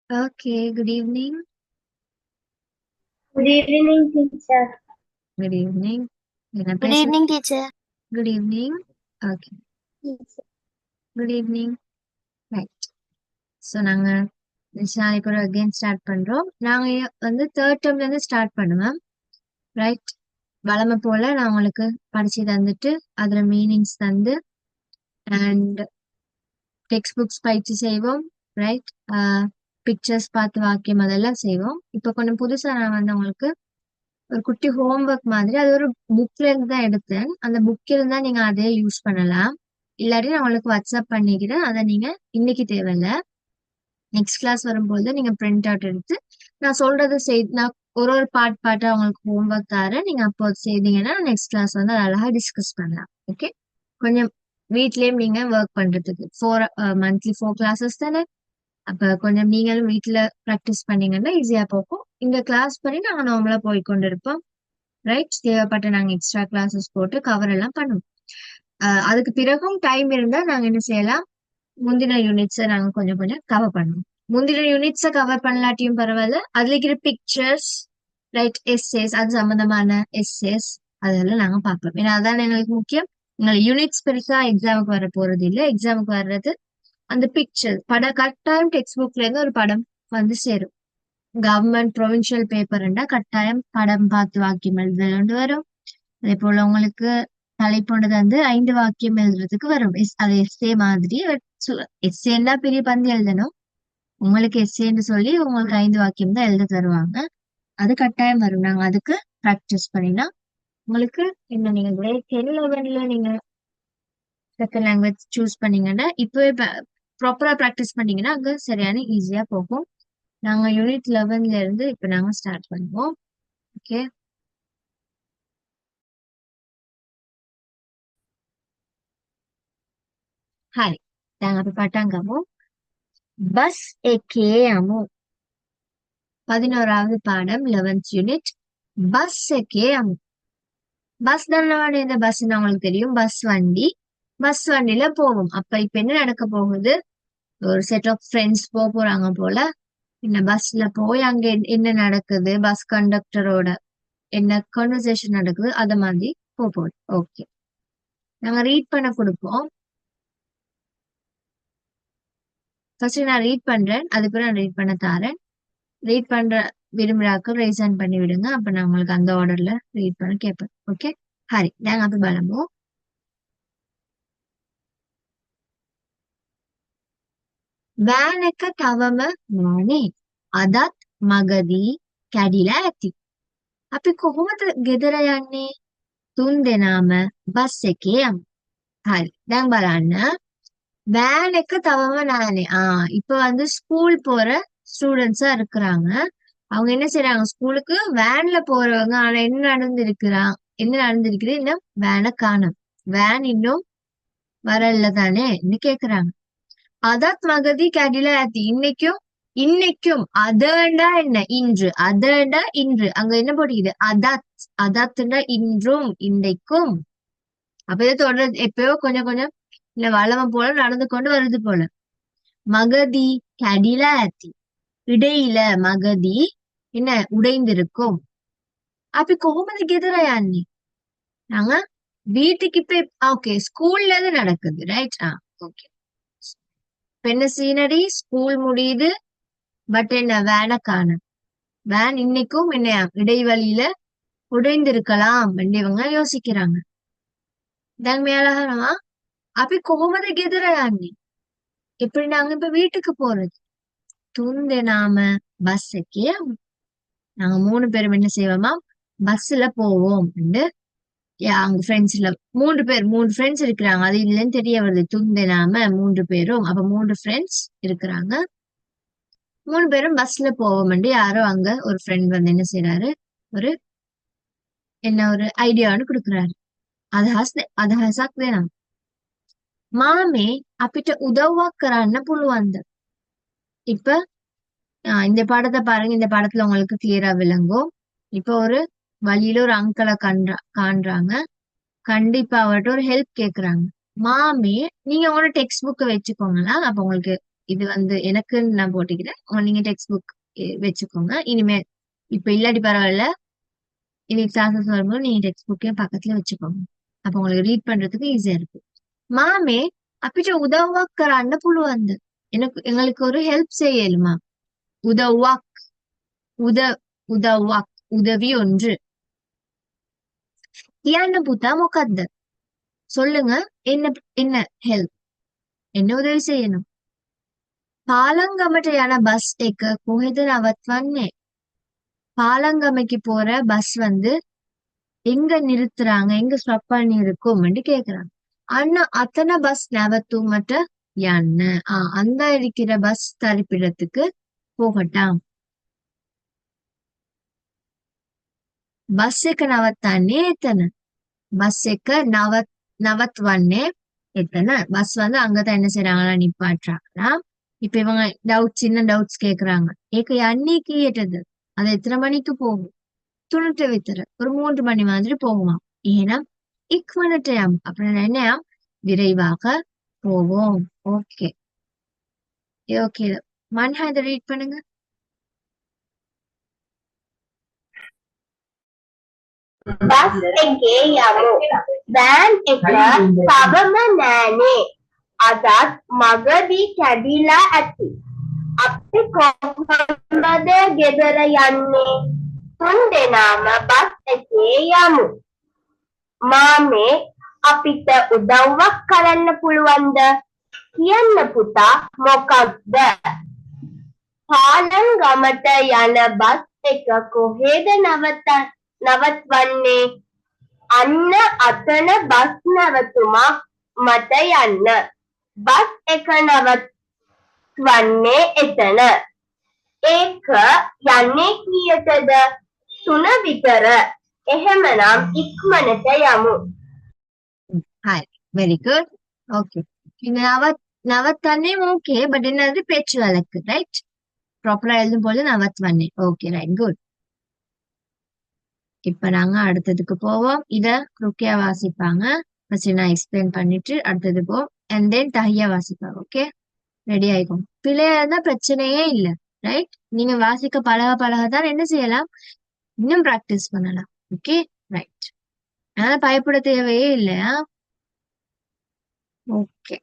Okay, good evening. Good evening, teacher. Good evening. என்ன Good பேசுறது? evening, teacher. Good evening. Okay, Teacher. good evening. Right. So நாங்க நாளைக்கு கூட again start பண்றோம். நாங்க வந்து தேர்ட் டேர்ம்ல இருந்து ஸ்டார்ட் பண்ணுவேன். ரைட். வழமை போல நான் உங்களுக்கு படிச்சு தந்துட்டு அதுல மீனிங்ஸ் தந்து அண்ட் டெக்ஸ்ட் புக்ஸ் பயிற்சி செய்வோம். ரைட். பிக்சர்ஸ் பார்த்து வாக்கியம் அதெல்லாம் செய்வோம். இப்போ கொஞ்சம் புதுசா நான் வந்து உங்களுக்கு ஒரு குட்டி ஹோம்ஒர்க் மாதிரி அது ஒரு புக்ல இருந்து தான் எடுத்தேன். அந்த புக் இருந்தா நீங்க அதே யூஸ் பண்ணலாம். இல்லாட்டி நான் உங்களுக்கு வாட்ஸ்அப் பண்ணிக்கிறேன். அதை நீங்க இன்னைக்கு தேவையில்ல, நெக்ஸ்ட் கிளாஸ் வரும்போது நீங்க பிரிண்ட் அவுட் எடுத்து நான் சொல்றது நான் ஒரு ஒரு பாட்டா உங்களுக்கு ஹோம்ஒர்க் தரேன். நீங்க அப்போ செய்தீங்கன்னா நெக்ஸ்ட் கிளாஸ் வந்து அழகா டிஸ்கஸ் பண்ணலாம். ஓகே. கொஞ்சம் வீட்லயும் நீங்க ஒர்க் பண்றதுக்கு மந்த்லி 4 கிளாஸஸ் தானே. அப்ப கொஞ்சம் நீங்களும் வீட்ல ப்ராக்டிஸ் பண்ணீங்கன்னா ஈஸியா போகும். இந்த கிளாஸ் படி நாங்க நார்மலா போய் கொண்டிருப்போம். ரைட். தேவைப்பட்ட நாங்க எக்ஸ்ட்ரா கிளாஸஸ் போட்டு கவர் எல்லாம் பண்ணுவோம். அதுக்கு பிறகும் டைம் இருந்தா நாங்க என்ன செய்யலாம், முந்தின யூனிட்ஸை நாங்க கொஞ்சம் கொஞ்சம் கவர் பண்ணுவோம். முந்தின யூனிட்ஸை கவர் பண்ணலாட்டியும் பரவாயில்ல, அதுல இருக்கிற பிக்சர்ஸ், ரைட், எஸ்ஏஸ், அது சம்பந்தமான எஸ்ஏஸ் அதெல்லாம் நாங்க பார்ப்போம். ஏன்னா அதான் எங்களுக்கு முக்கியம். எங்களை யூனிட்ஸ் பெருசா எக்ஸாமுக்கு வர போறது இல்லை. எக்ஸாமுக்கு வர்றது அந்த பிக்சர் படம். கட்டாயம் டெக்ஸ்ட் புக்ல இருந்து ஒரு படம் வந்து சேரும். கவர்மெண்ட் ப்ரொவின்சியல் பேப்பர்ண்டா கட்டாயம் படம் பார்த்து வாக்கியம் எழுதுறது வரும். அதே போல உங்களுக்கு தலைப்புண்டது வந்து 5 வாக்கியம் எழுதுறதுக்கு வரும். அது எஸ்ஏ மாதிரி. எஸ்ஏன்னா பெரிய பந்து எழுதணும். உங்களுக்கு எஸ்ஏன்னு சொல்லி உங்களுக்கு 5 வாக்கியம் தான் எழுத தருவாங்க. அது கட்டாயம் வரும். நாங்க அதுக்கு ப்ராக்டிஸ் பண்ணினா உங்களுக்கு என்ன, நீங்க கிரேட் 10 11ல நீங்க செகண்ட் லாங்குவேஜ் சூஸ் பண்ணீங்கன்னா இப்பவே ப்ராப்பரா ப்ராக்டிஸ் பண்ணீங்கன்னா அங்க சரியான ஈஸியா போகும். நாங்க யூனிட் 11ல இருந்து இப்ப நாங்க ஸ்டார்ட் பண்ணுவோம். ஓகே. ஹாய். நாங்க இப்ப பட்டாங்கமோ பஸ் எக்கேயமோ 11வது பாடம் 11th யூனிட். பஸ் எக்கேயமோ. பஸ் தானே, இந்த பஸ்ன்னு அவங்களுக்கு தெரியும். பஸ் வண்டி. பஸ் வண்டியில போவோம். அப்ப இப்ப என்ன நடக்க போகுது, ஒரு செட் ஆஃப் ஃப்ரெண்ட்ஸ் போறாங்க போல. இந்த பஸ்ல போய் அங்க என்ன நடக்குது, பஸ் கண்டக்டரோட என்ன கான்வர்சேஷன் நடக்குது, அத மாதிரி போகுது. ஓகே. நாங்க ரீட் பண்ண கொடுப்போம். ஃபர்ஸ்ட் நான் ரீட் பண்றேன், அதுக்கு நான் ரீட் பண்ண தாரேன். ரீட் பண்ற விரும்புறாக்கள் ரைஸ் ஹேண்ட் பண்ணி விடுங்க. அப்ப நான் உங்களுக்கு அந்த ஆர்டர்ல ரீட் பண்ண கேட்பேன். ஓகே. ஹரி நாங்க அப்ப பலமோ වෑනක තවම නෑනේ. අදත් මගදී කැඩිලා ඇති. අපි කොහොමද ගෙදර යන්නේ? තුන් දෙනාම බස් එකේ යමු. හරි. දැන් බලන්න. வேன் එක தவம நானே. இப்ப வந்து ஸ்கூல் போற ஸ்டூடெண்ட்ஸா இருக்கிறாங்க. அவங்க என்ன செய்யறாங்க, ஸ்கூலுக்கு வேன்ல போறவங்க. ஆனா என்ன நடந்திருக்குது, இன்னும் வேனை காணும். வேன் இன்னும் வரல தானே கேக்குறாங்க. அதத் மகதி கடில ஆத்தி. இன்னைக்கும் இன்னைக்கும் அதண்டா என்ன, இன்று. அதண்டா இன்று. அங்க என்ன போட்டிக்குது, அதத். அதத்துண்டா இன்றும் இன்றைக்கும். அப்ப இதை தொடர்ந்து எப்பயோ கொஞ்சம் கொஞ்சம் இல்ல வளமை போல நடந்து கொண்டு வருது போல. மகதி கடில ஆத்தி. இடையில மகதி என்ன உடைந்திருக்கும். அப்ப கோமதிக்கு எதிராயான்னி நாங்க வீட்டுக்கு இப்ப ஓகே ஸ்கூல்ல இருந்து நடக்குது. ரைட். ஓகே. என்ன சீனரி, ஸ்கூல் முடியுது. பட் என்ன வேனை காணும். வேன் இன்னைக்கும் என்ன இடைவெளியில உடைந்திருக்கலாம் இவங்க யோசிக்கிறாங்க. தன்மையாளமா அப்படி கோமதிக்கு எதிராயான்னி எப்படி நாங்க இப்ப வீட்டுக்கு போறது. துந்து நாம பஸ்ஸுக்கே நாங்க 3 பேரும் என்ன செய்வோமா, பஸ்ல போவோம். அவங்க ஃப்ரெண்ட்ஸ்ல 3 ஃப்ரெண்ட்ஸ் இருக்கிறாங்க. அது இல்லைன்னு தெரிய வருது. துந்து நாம 3 பேரும். அப்ப 3 ஃப்ரெண்ட்ஸ் இருக்கிறாங்க. 3 பேரும் பஸ்ல போவோம். யாரோ அங்க ஒரு ஃப்ரெண்ட் வந்து என்ன செய்யறாரு, ஒரு ஒரு ஐடியான்னு கொடுக்குறாரு. அது ஹசாக்தேனா மாமே අපිට උදව්වක් කරන්න පුළුවන්ද. இப்ப இந்த படத்தை பாருங்க. இந்த படத்துல உங்களுக்கு கிளியரா விளங்கும். இப்ப ஒரு வழியில ஒரு அங்கிளை காண்றாங்க. கண்டிப்பா அவர்கிட்ட ஒரு ஹெல்ப் கேக்குறாங்க. மாமே நீங்க உங்களோட டெக்ஸ்ட் புக்கை வச்சுக்கோங்களா, அப்ப உங்களுக்கு இது வந்து எனக்கு நான் போட்டுக்கிறேன். நீங்க டெக்ஸ்ட் புக் வச்சுக்கோங்க. இனிமே இப்ப இல்லாட்டி பரவாயில்ல. இன்னைக்கு கிளாஸஸ் வரும்போது நீங்க டெக்ஸ்ட் புக்கையும் பக்கத்துல வச்சுக்கோங்க. அப்ப உங்களுக்கு ரீட் பண்றதுக்கு ஈஸியா இருக்கும். மாமே අපිට උදව්වක් කරන්න පුළුවන්ද? எங்களுக்கு ஒரு ஹெல்ப் செய்யலுமா? உதவாக் உத உதவாக் உதவி ஒன்று. කියන්න පුතා මොකද්ද? சொல்லுங்க. என்ன என்ன ஹெல்ப்? என்ன உதவி செய்யணும்? பாலங்கமට යන பஸ் එක කොහෙද නවත්වන්නේ? பாலங்கமைக்கு போற பஸ் வந்து எங்க நிறுத்துறாங்க, எங்க ஸ்டாப் பண்ணி இருக்கும்னு கேக்குறாங்க. அண்ணா அத்தனை பஸ் නැවතුමට යන්න. அந்த இருக்கிற பஸ் தரிப்பிடத்துக்கு போகட்டாம். பஸ் එක නවත්තන්නේ එතන. பஸ் එක நவத்வன்னே எத்தனை பஸ் வந்து அங்கதான் என்ன செய்யறாங்களா, நிப்பாட்டுறாங்களா. இப்ப இவங்க சின்ன டவுட்ஸ் கேக்குறாங்க. ஏக்க அன்னி கீட்டது அது எத்தனை மணிக்கு போகும்? துணுட்டு வித்துற ஒரு 3 மணி மாதிரி போகுமாம். ஏன்னா இக்மனட்டையாம் அப்புறம் என்னையாம் விரைவாக போவோம். ஓகே ஓகே மன்ஹா இதை ரீட் பண்ணுங்க. බස් එකේ යමු. වෑන් එක තවම නෑනේ. අදත් මගදී කැඩිලා ඇති. අපි කොහොමද ගෙදර යන්නේ? තුන් දෙනාම බස් එකේ යමු. මාමේ අපිට උදව්වක් කරන්න පුළුවන්ද? කියන්න පුතා මොකක්ද? පාලංගමට යන බස් එක කොහෙද නවත්වන්නේ? අන්න අතන බස් නැවතුමක් මට යන්න. බස් එක නවත්වන්නේ එතන. ඒක යන්නේ කීයටද? 3 විතර. එහෙමනම් ඉක්මනට යමු. Hi very good. ஓகே இந்த நவத்தன்னே ஓகே, பட் என்னது பேச்சு வழக்கு, ரைட்? ப்ராப்பரா எழுதும் போது நவத்வன்னே. Okay right good. இப்ப நாங்க அடுத்ததுக்கு போவோம். இத ருக்கியா வாசிப்பாங்க. ஃபர்ஸ்ட் நான் எக்ஸ்பிளைன் பண்ணிட்டு அடுத்தது போவோம். அண்ட் தென் தஹியா வாசிப்பாங்க. ஓகே ரெடி ஆயிக்கும். பிள்ளையா இருந்தா பிரச்சனையே இல்லை, ரைட்? நீங்க வாசிக்க பழக தான் என்ன செய்யலாம், இன்னும் பிராக்டிஸ் பண்ணலாம். Okay right. அதனால பயப்பட தேவையே இல்லையா? ஓகே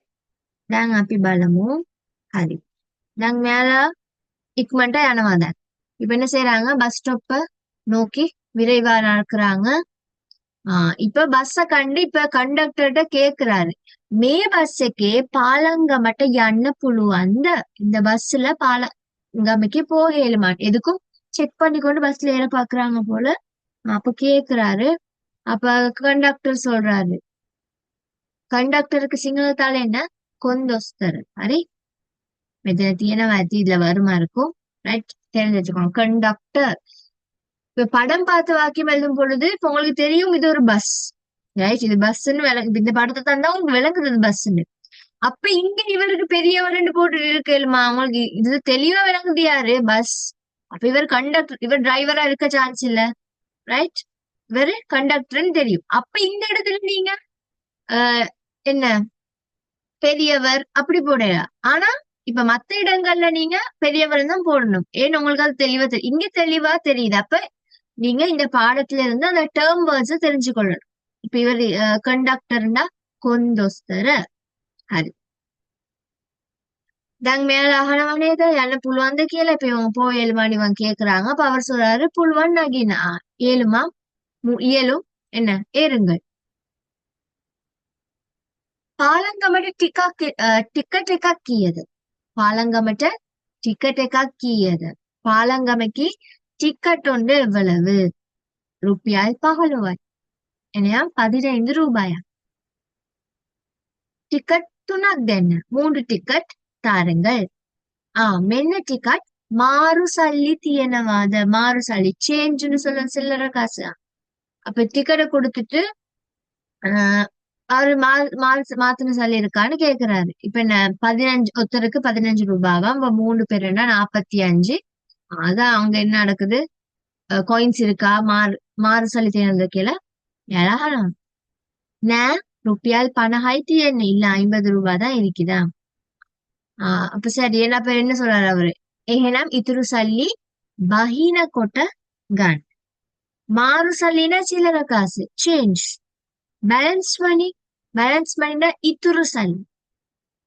දැන් අපි බලමු. හරි. දැන් මෙයාලා ඉක්මනට යනවා දැන්. இப்ப என்ன செய்யறாங்க, பஸ் ஸ்டாப்ப நோக்கி விரைவா நடக்கிறாங்க. இப்ப பஸ்ஸ கண்டு இப்ப கண்டக்டர்கிட்ட கேக்குறாரு, மே பஸ் එකේ පාලංගමට යන්න පුළුවන්ද? இந்த பஸ்ல பாலங்கமைக்கு போக இயலுமா? எதுக்கும் செக் பண்ணி கொண்டு பஸ்ல ஏற பாக்குறாங்க போல. அப்ப கேக்குறாரு. அப்ப கண்டக்டர் சொல்றாரு. கண்டக்டருக்கு சிங்களத்தால என்ன, கொந்தொஸ்தர். ஹரி මෙතන තියෙනවා ඇති, இதுல வருமா இருக்கும், ரைட்? தெரிஞ்சு வச்சுக்கோங்க. கண்டக்டர். இப்ப படம் பார்த்து வாக்கியம் எழுதும் பொழுது இப்ப உங்களுக்கு தெரியும் இது ஒரு பஸ், ரைட்? இது பஸ்ன்னு இந்த படத்தை தந்தா உங்களுக்கு விளங்குது பஸ்ன்னு. அப்ப இங்க இவருக்கு பெரியவர்னு போட்டு இருக்கலுமா? உங்களுக்கு இது தெளிவா விளங்குது யாரு, பஸ். அப்ப இவர் கண்டக்டர், இவர் டிரைவரா இருக்க சான்ஸ் இல்ல, ரைட்? இவரு கண்டக்டர்னு தெரியும். அப்ப இந்த இடத்துல நீங்க என்ன பெரியவர் அப்படி போடலாம். ஆனா இப்ப மத்த இடங்கள்ல நீங்க பெரியவர் தான் போடணும். ஏன்னு உங்களுக்கு அது தெளிவா தெரியும். இங்க தெளிவா தெரியுது. அப்ப நீங்க இந்த பாடத்துல இருந்து அந்த டேர்ம் வேர்ட்ஸ் தெரிஞ்சுக்கொள்ளணும். இப்ப இவர் கண்டக்டர்னா கொந்தொஸ்தர. ஹரி දැන් මෙයාලා අහනවා නේද යන්න පුළුවන්ද කියලා. இப்ப இவங்க போயலுமான்னு இவங்க கேக்குறாங்க. அப்ப அவர் சொல்றாரு புல்வன் நகினா ஏழுமா இயலும் என்ன ஏறுங்கள். පාලංගමට ටිකට් එකක් කීයද? පාලංගමට ටිකට් එකක් කීයද? පාලංගමக்கு டிக்கெட் ஒன்று எவ்வளவு? ருப்பியால் 15. එනනම් 15 ரூபாயா? டிக்கெட் 3ක් දෙන්න. 3 டிக்கெட் தாருங்கள். මෙන්න டிக்கெட் මාරු සල්ලි තියනවාද? මාරු සල්ලි சேஞ்ச்னு சொல்ல சில்லறை காசு. அப்ப டிக்கெட்டை கொடுத்துட்டு அவரு மாத்தின சல்லி இருக்கான்னு கேக்குறாரு. இப்ப என்ன 15 ஒருத்தருக்கு 15 ரூபாவா? 3 பேருன்னா 45. அதான் அவங்க என்ன நடக்குது, காயின்ஸ் இருக்கா, மாறு சல்லி தேர்ந்தெடுக்கல. எழகா ந ருப்பியால் 50යි තියෙන්නේ. இல்ல 50 ரூபாய் தான் இருக்குதா? அப்ப சரி அப்ப என்ன சொல்றாரு அவரு එහෙනම් ඉතුරු සල්ලි බහින කොට ගන්න. மாறு சல்லினா சில்லற காசு சேஞ்ச். பேலன்ஸ் மணி பேலன்ஸ் மணினா இத்துரு சல்லி.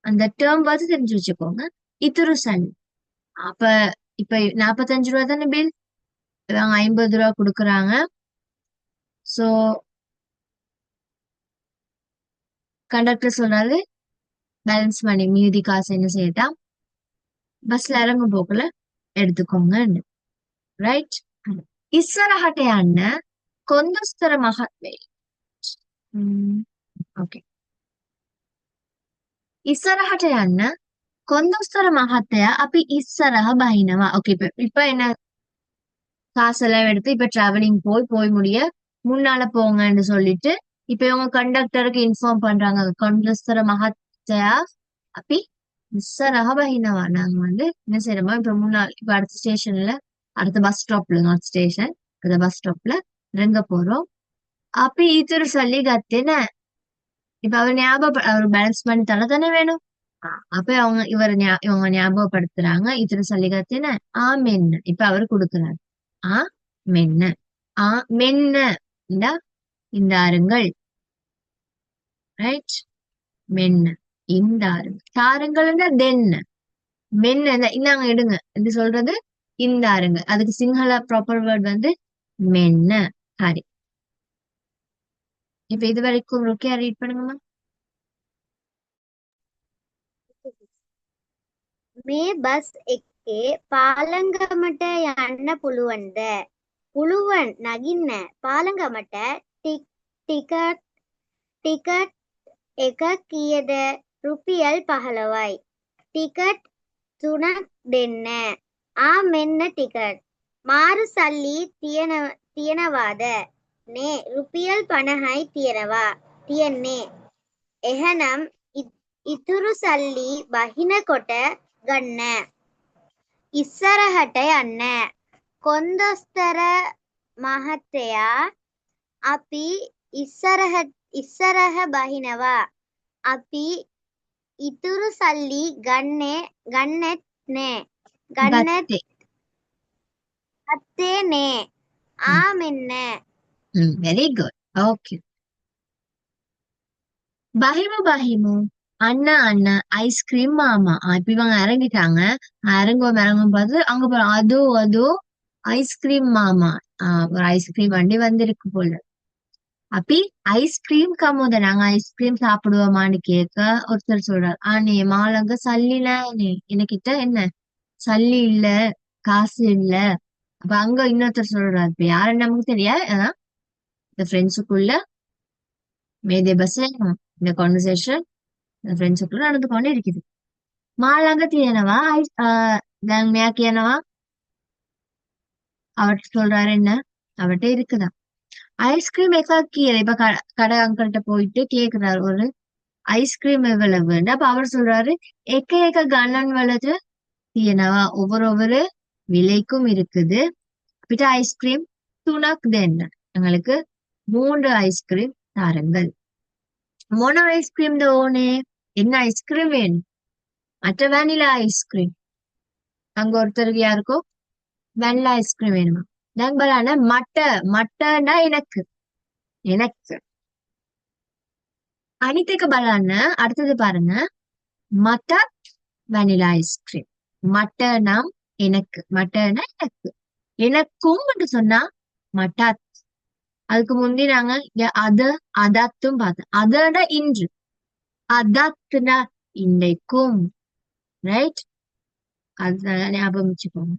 அந்த டேர்ம் பார்த்து தெரிஞ்சு வச்சுக்கோங்க. இத்துரு சல்லி. அப்ப இப்ப 45 ரூபா தானே பில். இவங்க 50 ரூபா கொடுக்குறாங்க. சோ கண்டக்டர் சொல்றாரு பேலன்ஸ் மணி மீதி காசு என்ன செய்யட்டா பஸ்ல இறங்கும் போக்குல எடுத்துக்கோங்க. ரைட். ඉස්සරහට යන්න කොන්දොස්තර මහත්මේ. ஓகே. ඉස්සරහට යන්න කොන්දොස්තර මහත්තයා අපි ඉස්සරහ බහිනවා. ஓகே இப்ப என்ன காசெல்லாம் எடுத்து இப்ப டிராவலிங் போய் முடிய முன்னால போங்கன்னு சொல்லிட்டு இப்ப இவங்க கண்டக்டருக்கு இன்ஃபார்ம் பண்றாங்க கொண்டஸ்தர மகத்தையா அப்படி இස්සරහ බහිනවා. நாங்க என்ன செய்யறோமா இப்ப முன்னாள் இப்ப அடுத்த ஸ்டேஷன்ல அடுத்த பஸ் ஸ்டாப்ல நார்த் ஸ்டேஷன் அடுத்த பஸ் ஸ்டாப்ல இறங்க போறோம். அப்ப ඊතර சொல்லி ගත්තේ නෑ. இப்ப அவர் பேலன்ஸ் பண்ணி தர தானே வேணும். அப்ப இவங்க ஞாபகப்படுத்துறாங்க ඊතර சொல்லி ගත්තේ மென்ன இப்ப அவரு கொடுக்குறாரு. மென்ன மென்ன இந்தாருங்கள். ரைட். மென்ன இந்தாருங்கள். தாருங்கள் தென்ன மென்ன இந்தாங்க எடுங்க என்று சொல்றது இந்தாருங்க. அதுக்கு சிங்கள ப்ராப்பர் வேர்ட் மென்ன. ஹரி. இப்ப இது வரைக்கும் ருக்கியா ரீட் பண்ணுங்கம்மா. මේ බස් එකේ පාලංගමට යන්න පුළුවන්ද? පුළුවන් නගින්න. පාලංගමට ටිකට් එක කීයද? රුපියල් 15යි. ටිකට් 3ක් දෙන්න. මෙන්න ටිකට්. මාරු සල්ලි තියනවාද? නේ රුපියල් 50යි තියෙන්නේ. එහෙනම් ඉතුරු සල්ලි බහින කොට ගන්න. ඉස්සරහට යන්න. කොන්දොස්තර මහත්තයා අපි ඉස්සරහ බහිනවා. අපි ඉතුරු සල්ලි ගන්නෙත් නෑ. ගත්තේ නෑ. මෙන්න. Very good. ஓகே. பஹிமு அண்ணா ஐஸ்கிரீம் மாமா. இப்ப இவங்க இறங்கிட்டாங்க. இறங்கும் பார்த்து அங்க போறோம். அதோ ஐஸ்கிரீம் மாமா. ஒரு ஐஸ்கிரீம் வண்டி வந்திருக்கு போல. அப்படி ஐஸ்கிரீம் கம்முத நாங்க ஐஸ்கிரீம் சாப்பிடுவோமான்னு கேட்க ஒருத்தர் சொல்றாரு நீ மாலங்க சல்லில எனக்கிட்ட என்ன சல்லி இல்ல காசு இல்ல. அப்ப அங்க இன்னொருத்தர் சொல்றாரு இப்ப யாருன்னு நமக்கு தெரியாது. இந்த ஃப்ரெண்ட்ஸுக்குள்ள மேதே பஸ் இந்த கான்வர்சேஷன் இந்த ஃப்ரெண்ட்ஸுக்குள்ள நடந்து கொண்டே இருக்குது. மாலாங்க தீயனவா மேயா කියනවා. அவர்கிட்ட சொல்றாரு என்ன அவர்கிட்ட இருக்குதா ஐஸ்கிரீம் එකක් කියලා. இப்ப கடை அங்கிள்கிட்ட போயிட்டு கேக்குறாரு ஒரு ஐஸ்கிரீம் எவ்வளவுன்னு. அப்ப அவர் சொல்றாரு එක ගණන් වලට තියෙනවා. ஒவ்வொரு விலைக்கும் இருக்குது. අපිට ஐஸ்கிரீம் 3ක් දෙන්න. எங்களுக்கு 3 ஐஸ்கிரீம் தாருங்கள். මොන ஐஸ்கிரீம் ஓனே என்ன ஐஸ்கிரீம் வேணும்? மற்ற வேனிலா ஐஸ்கிரீம். அங்க ஒருத்தருக்கு யாருக்கோ வெனிலா ஐஸ்கிரீம் வேணுமா? நான் பலான மட்டன்னா எனக்கு அனித்துக்கு பலான அடுத்தது பாருங்க. மட்டர் வெனிலா ஐஸ்கிரீம். மட்டனா எனக்கும் மட்டும் சொன்னா மட்டாத். அதுக்கு முந்தி நாங்க அதத்தும் பார்த்தோம். அதோட இன்று அதத்துனா இன்றைக்கும். ரைட். அதனால ஞாபகம் வச்சுக்கோங்க.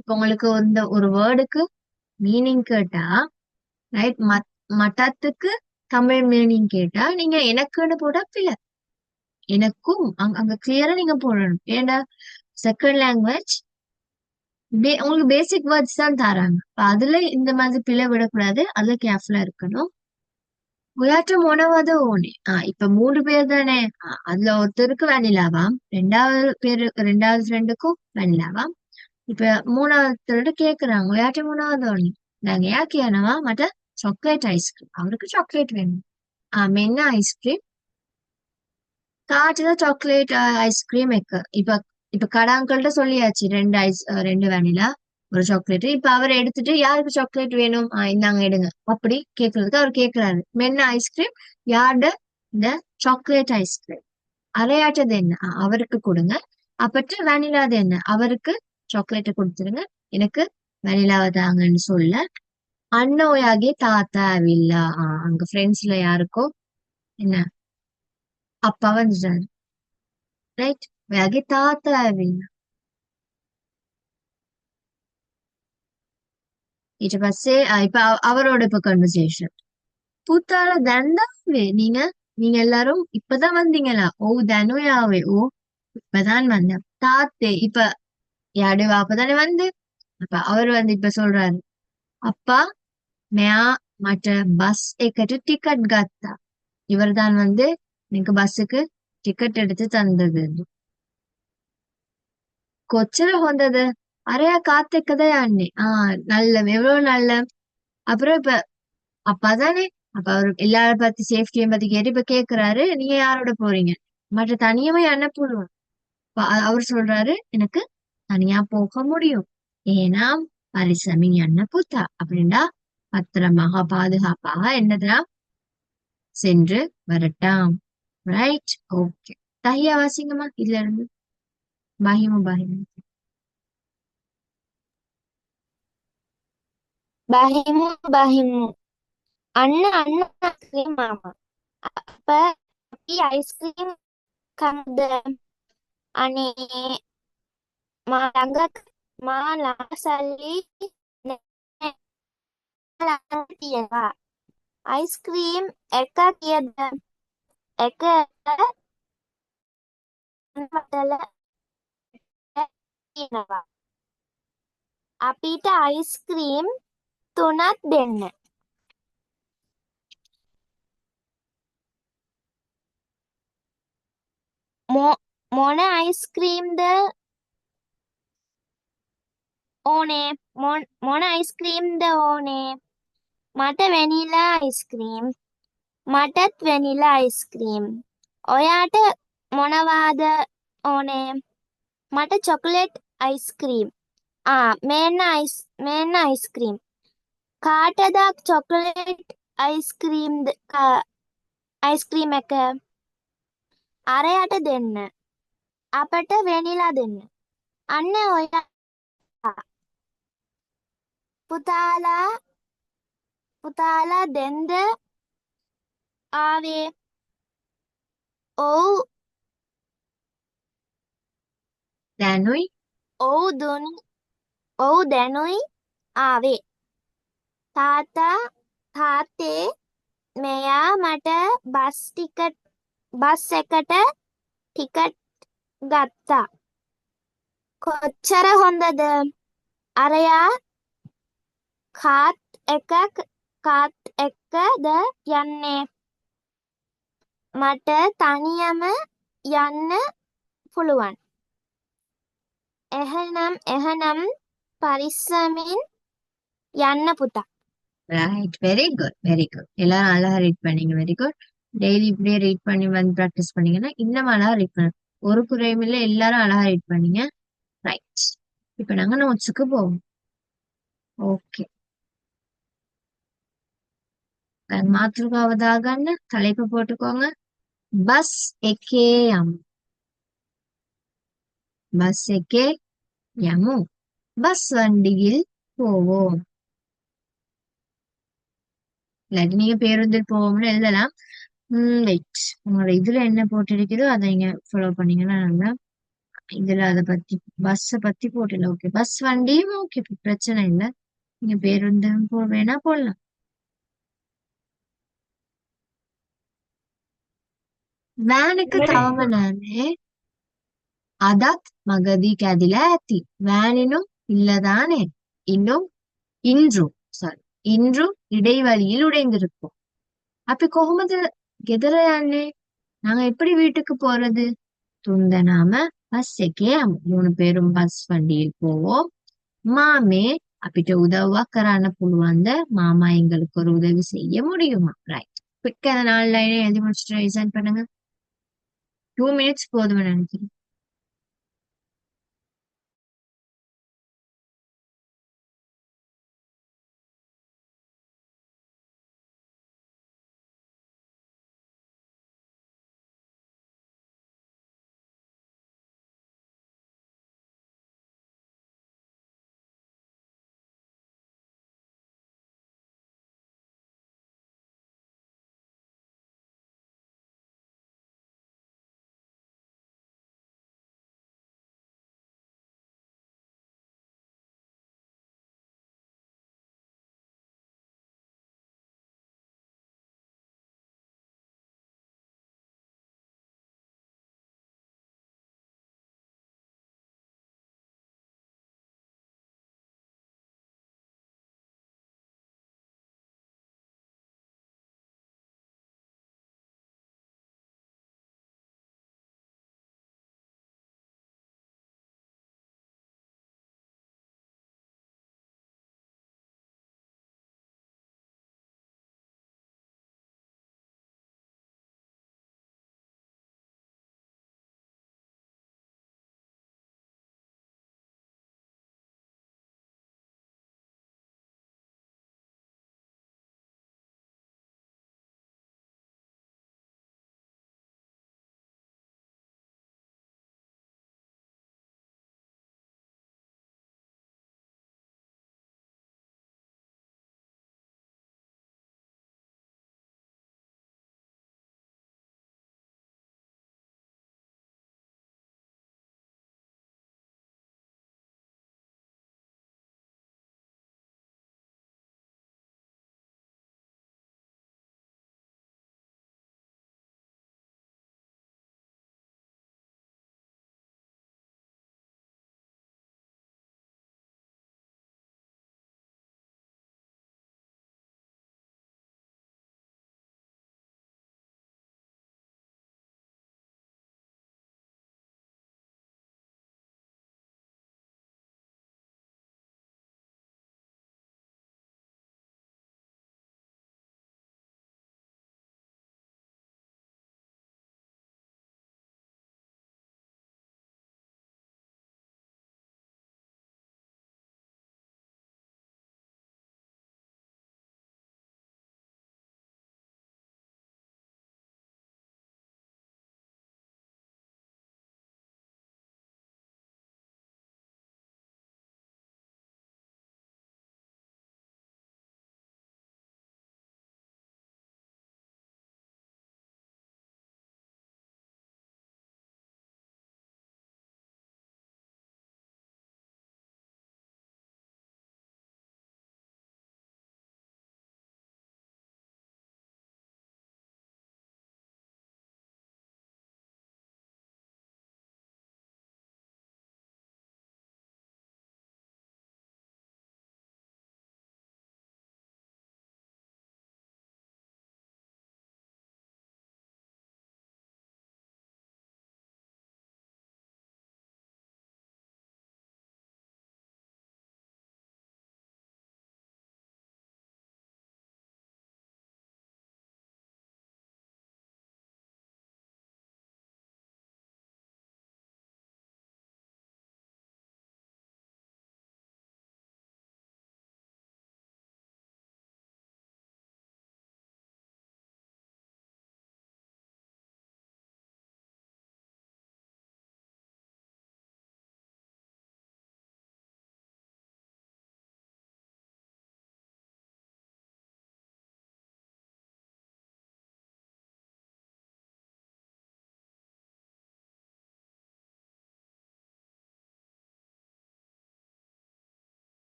இப்ப உங்களுக்கு ஒரு வேர்டுக்கு மீனிங் கேட்டா ரைட் மட்டத்துக்கு தமிழ் மீனிங் கேட்டா நீங்க எனக்குன்னு போட்டா பிள்ளை. எனக்கும் அங்க கிளியரா நீங்க போடணும். ஏன்னா செகண்ட் லாங்குவேஜ் உங்களுக்கு பேசிக் வேர்ட்ஸ் தான் தராங்க. அதுல இந்த மாதிரி பிள்ளை விடக்கூடாது. அதுல கேர்ஃபுல்லா இருக்கணும். உயாற்றம் உணவாத ஓனே. இப்ப 3 பேர் தானே. அதுல ஒருத்தருக்கு வெனிலாவாம். ரெண்டாவது ஃப்ரெண்டுக்கும் வெனிலாவாம். இப்ப 3வது கேக்குறாங்க உயாற்றம் உணவாத ஓனே. நாங்க யாக்கியானவா மற்ற சாக்லேட் ஐஸ்கிரீம். அவருக்கு சாக்லேட் வேணும். மென்ன ஐஸ்கிரீம் කාටද චොක්ලේට් ஐஸ்கிரீம் එක இப்ப இப்ப கடாங்கள்ட்ட சொல்லியாச்சு ரெண்டு வெனிலா ஒரு சாக்லேட் இப்ப அவர் எடுத்துட்டு யாருக்கு சாக்லேட் வேணும் இந்தாங்க எடுங்க அப்படி கேக்குறதுக்கு அவர் கேக்குறாரு மென்ன ஐஸ்கிரீம் யார்ட இந்த சாக்லேட் ஐஸ்கிரீம் அரையாட்டது என்ன அவருக்கு கொடுங்க அப்பட்டு வெனிலாது என்ன அவருக்கு சாக்லேட்டை கொடுத்துருங்க எனக்கு வெனிலாவை தாங்கன்னு சொல்ல அண்ணன் ඔයාගේ තාත්තා ඇවිල්ලා அங்க ஃப்ரெண்ட்ஸ்ல யாருக்கோ என்ன அப்பா வந்துட்டாரு ரைட் ඔයාගේ තාත්තා ඇවිල්ලා ඊට පස්සේ இப்ப அவரோட இப்ப கன்வர்சேஷன் පුතාලා දැන්දාවේ நீங்க எல்லாரும் இப்பதான் வந்தீங்களா ஓ தனுயாவே ஓ இப்பதான் வந்தேன் தாத்தே இப்ப யாரு அப்பதானே வந்து அப்ப அவர் வந்து இப்ப சொல்றாரு அப்பா මෙයා මට බස් එකට ටිකට් ගත්තා. இவர்தான் வந்து எனக்கு பஸ்ஸுக்கு டிக்கெட் எடுத்து தந்தது. කොච්චර හොඳද? අරයා කාත් එක්කද යන්නේ? நல்ல எவ்வளவு நல்ல. அப்புறம் இப்ப அப்பா தானே அப்ப அவர் எல்லார பத்தி சேஃப்டியை பத்தி கேட்டு இப்ப கேக்குறாரு நீங்க யாரோட போறீங்க மற்ற தனியவே என்ன போடுவோம் அவர் சொல்றாரு எனக்கு தனியா போக முடியும் ஏன்னா பரிசமின் என்ன புத்தா அப்படின்னா பத்திரமாக பாதுகாப்பாக என்னதுனா சென்று வரட்டாம் ரைட் ஓகே தஹியா வாசிங்கம்மா இதுல இருந்து பாஹிமு බහිමු අන්න අයිස්ක්‍රීම් මාමා අප අපි අයිස්ක්‍රීම් කන්ද අනේ මා ළඟ සල්ලි නෑ ළඟ තියෙනවා අයිස්ක්‍රීම් එක කියද එක බටල තියෙනවා අපිට අයිස්ක්‍රීම් 3ක් දෙන්න මොන අයිස්ක්‍රීම්ද ඕනේ මොන අයිස්ක්‍රීම්ද ඕනේ මට වැනිලා අයිස්ක්‍රීම් මටත් වැනිලා අයිස්ක්‍රීම් ඔයාට මොනවාද ඕනේ මට චොකලේට් අයිස්ක්‍රීම් මේන්න අයිස්ක්‍රීම් කාටද චොකලේට් අයිස්ක්‍රීම් එක අරයට දෙන්න අපට වැනිලා දෙන්න අන්න ඔයා පුතාලා දෙන්ද ආවේ ඔව් දැනුයි ඔව් දැනුයි ආවේ තාත්තේ මෙයා මට බස් එකට ටිකට් ගත්තා කොච්චර හොඳද අරයා කාත් එක්කද යන්නේ මට තනියම යන්න පුළුවන් එහෙනම් පරිස්සමින් යන්න පුතා ரைட் வெரி குட் எல்லாரும் அழகா ரீட் பண்ணீங்க வெரி குட் டெய்லி இப்படியே ரீட் பண்ணி வந்து ப்ராக்டிஸ் பண்ணீங்கன்னா இன்னும் அழகா ரீட் பண்ண ஒரு குறையும் இல்லை எல்லாரும் அழகா ரீட் பண்ணீங்க ரைட் இப்ப நாங்க நோட்ஸுக்கு போவோம் ஓகே மாற்றுக்காவதாகன்னு தலைப்பு போட்டுக்கோங்க பஸ் එකේ යමු பஸ் එකේ යමු பஸ் வண்டியில் போவோம் இல்லாட்டி நீங்க பேருந்தில் போவோம்னு எழுதலாம் வெயிட் உங்களோட இதுல என்ன போட்டிருக்குதோ அதை நீங்க ஃபாலோ பண்ணீங்கன்னா நல்லா இதுல அதை பத்தி பஸ்ஸ பத்தி போட்டல ஓகே பஸ் வண்டியும் ஓகே பிரச்சனை இல்லை நீங்க பேருந்து வேணா போடலாம் வேனுக்கு தவம நானே அதத் மகதி கதில ඇති வேனினும் இல்லதானே இன்னும் இன்றும் இடைவெளியில் உடைந்திருக்கும் அப்ப කොහොමද ගෙදර යන්නේ நாங்க எப்படி வீட்டுக்கு போறது துந்தனாம பஸ் එකේ යමු 3 பேரும் பஸ் வண்டியில் போவோம் மாமே අපිට උදව්වක් කරන්න පුළුවන්ද மாமா எங்களுக்கு ஒரு உதவி செய்ய முடியுமா ரைட் குயிக்கா அந்த 4 லைனை எழுதி முடிச்சுட்டு ரிசைன் பண்ணுங்க 2 minutes போதும்னு நினைக்கிறேன்.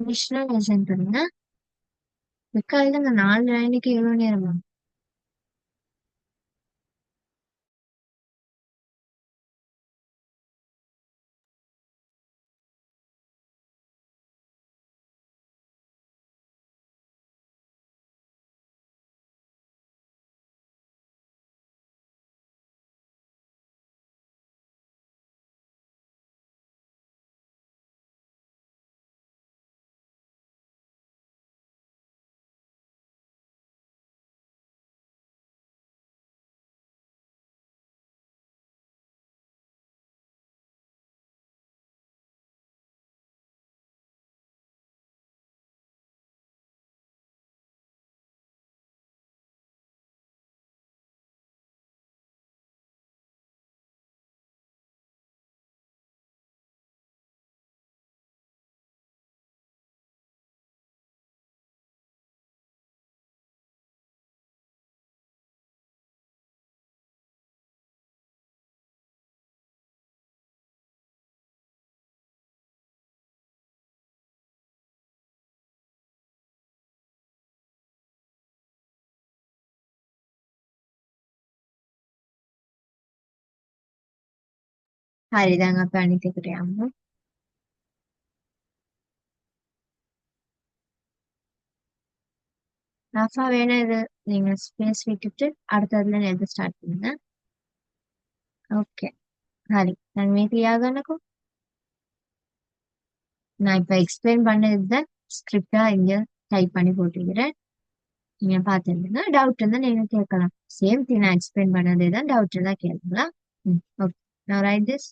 மிஷினில் லிசன் பண்ணுங்க. காலையில் இந்த 4 லைனுக்கு எவ்வளோ நேரமா? හරිදැන් අප අනිතකට යමු. ரஃபா வேணா இது நீங்க ஸ்பேஸ் விட்டுட்டு அடுத்ததுல எது ஸ்டார்ட் பண்ணுங்க. ஓகே. ஹரி நான் மீதியாக எனக்கும் நான் இப்ப எக்ஸ்பிளைன் பண்ணதுதான் ஸ்கிரிப்டா இங்க டைப் பண்ணி போட்டுக்கிறேன். நீங்க பாத்துருந்தீங்க. டவுட் இருந்தா நீங்க கேட்கலாம். சேம் திங் நான் எக்ஸ்பிளைன் பண்ணதே தான். டவுட் இருந்தா கேட்கலாம். Okay. Now write this.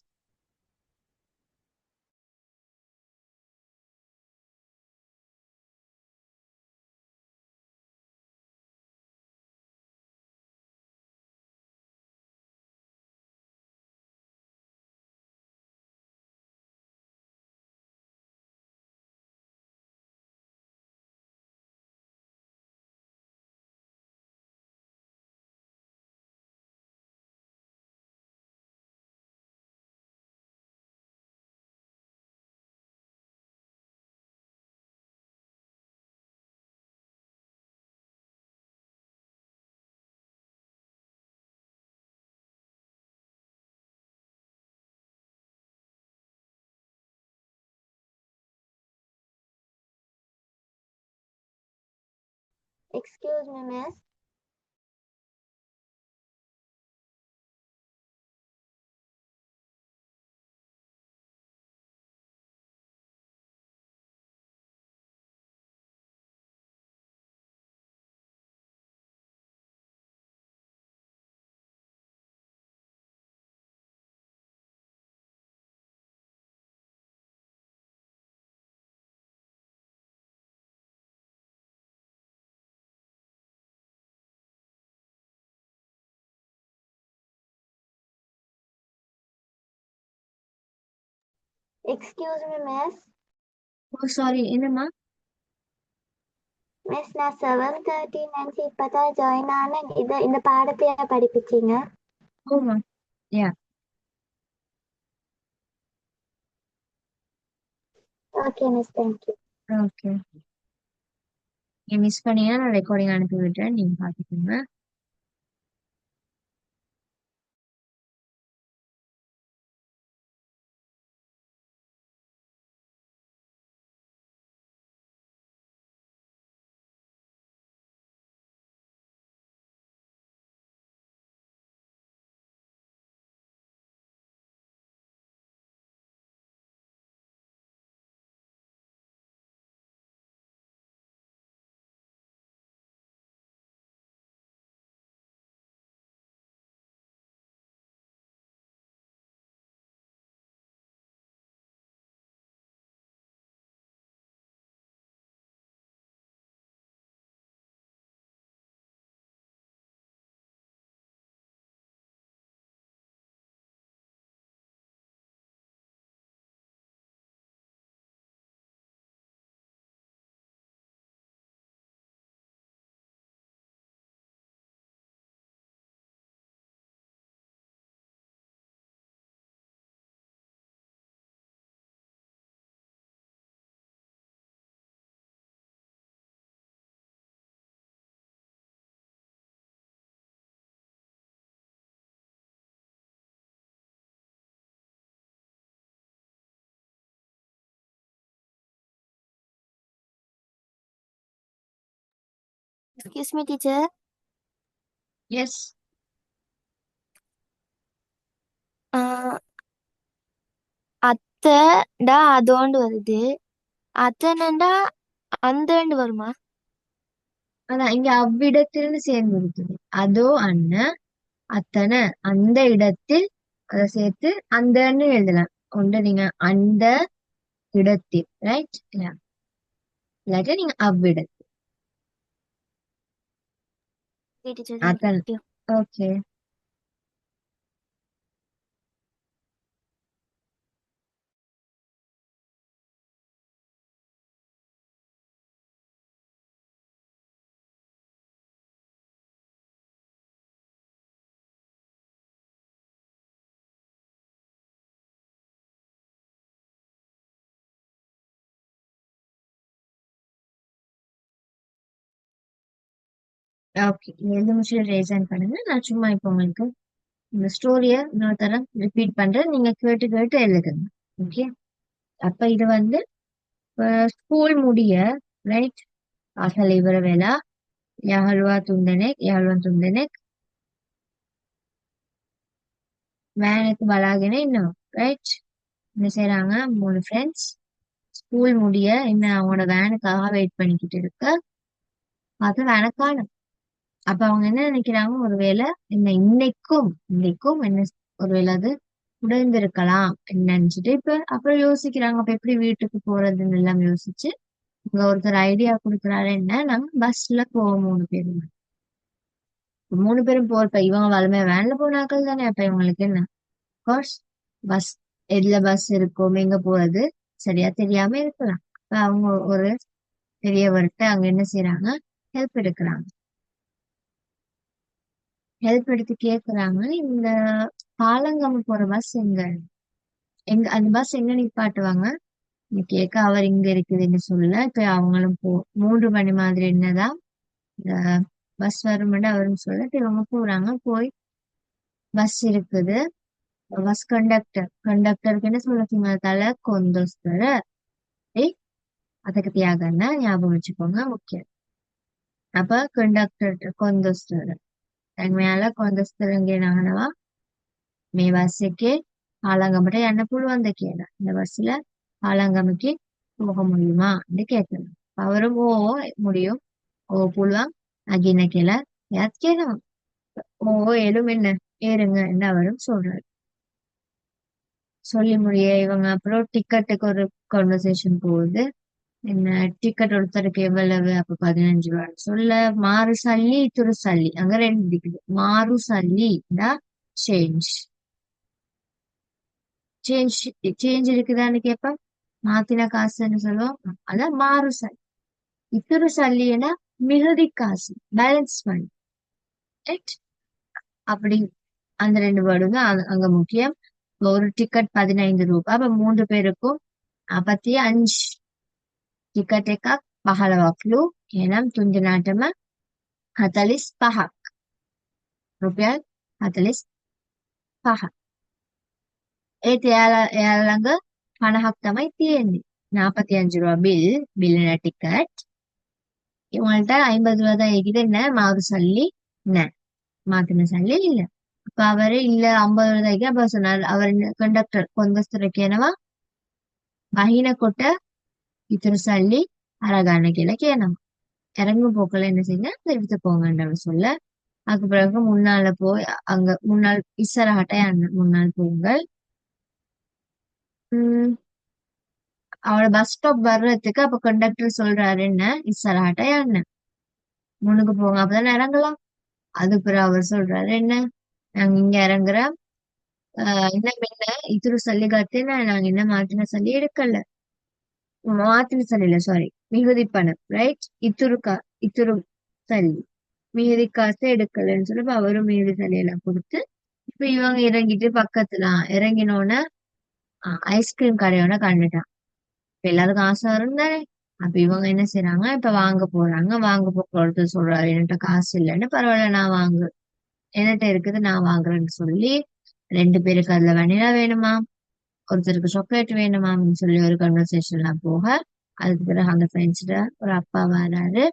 Excuse me, miss. Excuse me, miss. Oh sorry என்னம்மா? மிஸ் நான் 7:30 நினைச்சு இப்பதான் ஜாயின் ஆனேன். இந்த பாடத்தையா படிப்பிச்சீங்க? ஓமா yeah okay miss, thank you. Okay. நீ மிஸ் பண்ணீங்கன்னா நான் ரெக்கார்டிங் அனுப்பி விடுறேன். நீங்க பாத்துக்கோங்க. Excuse me teacher. எஸ். அத்தைடா அதோண்டு வருது. அத்தனண்டா அந்தண்டு வருமா? அதான் இங்க அவ்விடத்தில்னு சேர்ந்து இருக்குது. அதோ அண்ணன் அத்தனை அந்த இடத்தில் அதை சேர்த்து அந்தன்னு எழுதலாம். ஒன்று நீங்க அந்த இடத்தில், ரைட்? இல்லாட்டி நீங்க அவ்விடத்தில். ஓகே டீச்சர், அத்தனை. தேங்க்யூ. ஓகே. ஓகே, எழுத முடிச்சு ரேசன் பண்ணுங்க. நான் சும்மா இப்போ உங்களுக்கு இந்த ஸ்டோரிய இன்னொரு தரம் ரிப்பீட் பண்றேன். நீங்க கேட்டு கேட்டு எழுதுங்க. ஓகே. அப்ப இது வந்து ஸ்கூல் முடிய, ரைட்? அசல் இவர வேலை யாழ்வா துந்தனெக் யாழ்வன் துந்தனெக் வேனுக்கு பலாகின இன்னும், ரைட்? என்ன செய்யறாங்க? 3 ஃப்ரெண்ட்ஸ் ஸ்கூல் முடிய என்ன அவங்களோட வேனுக்காக வெயிட் பண்ணிக்கிட்டு இருக்க. பார்த்து வேனை காணும். அப்ப அவங்க என்ன நினைக்கிறாங்க? ஒருவேளை என்ன இன்னைக்கும் என்ன ஒருவேளை அது உடைந்திருக்கலாம் என்ன நினைச்சிட்டு இப்ப அப்புறம் யோசிக்கிறாங்க. அப்ப எப்படி வீட்டுக்கு போறதுன்னு எல்லாம் யோசிச்சு இங்க ஒருத்தர் ஐடியா கொடுக்குறாரு. என்ன, நாங்க பஸ்ல போவோம் 3 பேரும். 3 பேரும் போறப்ப இவங்க வளமையா வேன்ல போனாக்கள் தானே. அப்ப இவங்களுக்கு என்ன, கோர்ஸ் பஸ், எதுல பஸ் இருக்கும் எங்க போறது சரியா தெரியாம இருக்கலாம். அப்ப அவங்க ஒரு பெரியவர்கிட்ட அங்க என்ன செய்யறாங்க, ஹெல்ப் எடுக்கிறாங்க. ஹெல்ப் எடுத்து கேக்குறாங்க, இந்த பாலங்காம போற பஸ் எங்க, அந்த பஸ் எங்க நிப்பாட்டுவாங்க கேட்க. அவர் இங்க இருக்குதுன்னு சொல்ல. இப்ப அவங்களும் 3 மணி மாதிரி என்னதான் இந்த பஸ் வரும்னு அவரும் சொல்ல. இப்ப இவங்க போறாங்க. போய் பஸ் இருக்குது. பஸ் கண்டக்டருக்கு என்ன சொல்லுங்க, தலை கொந்தோஸ்தர ஏய் ಅದಕ್ಕೆ ತ್ಯಾಗನ್ನ ஞாபகம் வச்சுக்கோங்க, முக்கியம். அப்ப ಕಂಡಕ್ಟರ್ ಕೊಂದೊಸ್ತರ ಮ್ಯಾಲ ಕೊಂದೊಸ್ತರ நானவா மே பஸ்ஸுக்கு ஆலங்கம்பட்ட என்ன පුළුවන්ද කියලා. இந்த பஸ்ல ஆலங்கமைக்கு போக முடியுமான்னு கேட்கணும். அவரும் ஓ முடியும், ஓ පුළුවන් அகின கேள யாத் கேட்கணும். ஓ ஏழும் என்ன ஏறுங்க என்ன அவரும் சொல்றாரு. சொல்லி முடிய இவங்க அப்புறம் டிக்கெட்டுக்கு ஒரு கான்வர்சேஷன் போகுது. என்ன டிக்கெட் ஒருத்தருக்கு எவ்வளவு? அப்ப 15 ரூபாய் சொல்ல. மாறு சல்லி துரு சல்லி அங்க 2 இருக்குது. மாறு சல்லி சேஞ்ச் சேஞ்ச் சேஞ்ச் இருக்குதான்னு கேட்பேன். மாத்தின காசுன்னு சொல்லுவோம். அதான் மாறு சல்லி. இத்துரு சல்லின்னா மிகுதி காசு, பேலன்ஸ் பண்ணி, ரைட்? அப்படி அந்த 2 வேர்டும் தான் அங்க முக்கியம். ஒரு டிக்கெட் 15 ரூபாய். அப்ப 3 பேருக்கும் 45 ticket එකක් 15ක්ලු එහෙනම් තුන්දෙනාටම 45ක් රුපියල් 45. ඒත් එයාලා ළඟ 50ක් තමයි තියෙන්නේ. 45 ரூபா பில் டிக்கெட். இவங்கள்ட்ட 50 ரூபா தான் இருக்குது. என்ன மாறு சல்லி என்ன மாத்தின சல்லி இல்ல. அப்ப அவரு இல்ல 50 ரூபாய்க்கு அப்ப சொன்னார். அவர் கண்டக்டர் கொந்தஸ்தருக்கு என்னவா பஹின கொட்ட இத்தனை சல்லி அரகான கீழே கேணும். இறங்கும் போக்குல என்ன செய்யுங்க, எடுத்து போங்கன்ற சொல்ல. அதுக்கு பிறகு முன்னால போய் அங்க முன்னாள் இசரஹட்ட முன்னாள் போங்கள். அவளோட பஸ் ஸ்டாப் வர்றதுக்கு அப்ப கண்டக்டர் சொல்றாரு என்ன, இசரஹட்ட யாருன்னு முன்னுக்கு போங்க அப்பதானே இறங்கலாம். அதுக்கு பிறகு அவர் சொல்றாரு என்ன, நாங்க இங்க இறங்குறோம். என்ன முன்ன இத்துரு சல்லி காத்தினா நாங்க என்ன மாத்தின சல்லி எடுக்கல. மாத்தின சல்லி இல்ல, சாரி, மிகுதி பணம், ரைட்? இத்துரு சல்லி மீதி காசு எடுக்கலன்னு சொல்லி அவரும் மீதி சல்லியெல்லாம் கொடுத்து இப்ப இவங்க இறங்கிட்டு பக்கத்துல இறங்கினோன்னு ஐஸ்கிரீம் கடையோட கண்டுட்டான். இப்ப எல்லாருக்கும் ஆசை வரும் தானே. அப்ப இவங்க என்ன செய்யறாங்க, இப்ப வாங்க போறாங்க. வாங்க போக்குவரத்து சொல்றாரு என்கிட்ட காசு இல்லைன்னு. பரவாயில்ல நான் வாங்கு, என்கிட்ட இருக்குது நான் வாங்குறேன்னு சொல்லி 2 பேருக்கு அதுல வெனிலா வேணுமா, ஒருத்தருக்கு சாக்லேட் வேணுமான்னு சொல்லி ஒரு கன்வர்சேஷன் எல்லாம் போக. அதுக்கு பிறகு அந்த ஃப்ரெண்ட்ஸ்ட ஒரு அப்பா வராரு.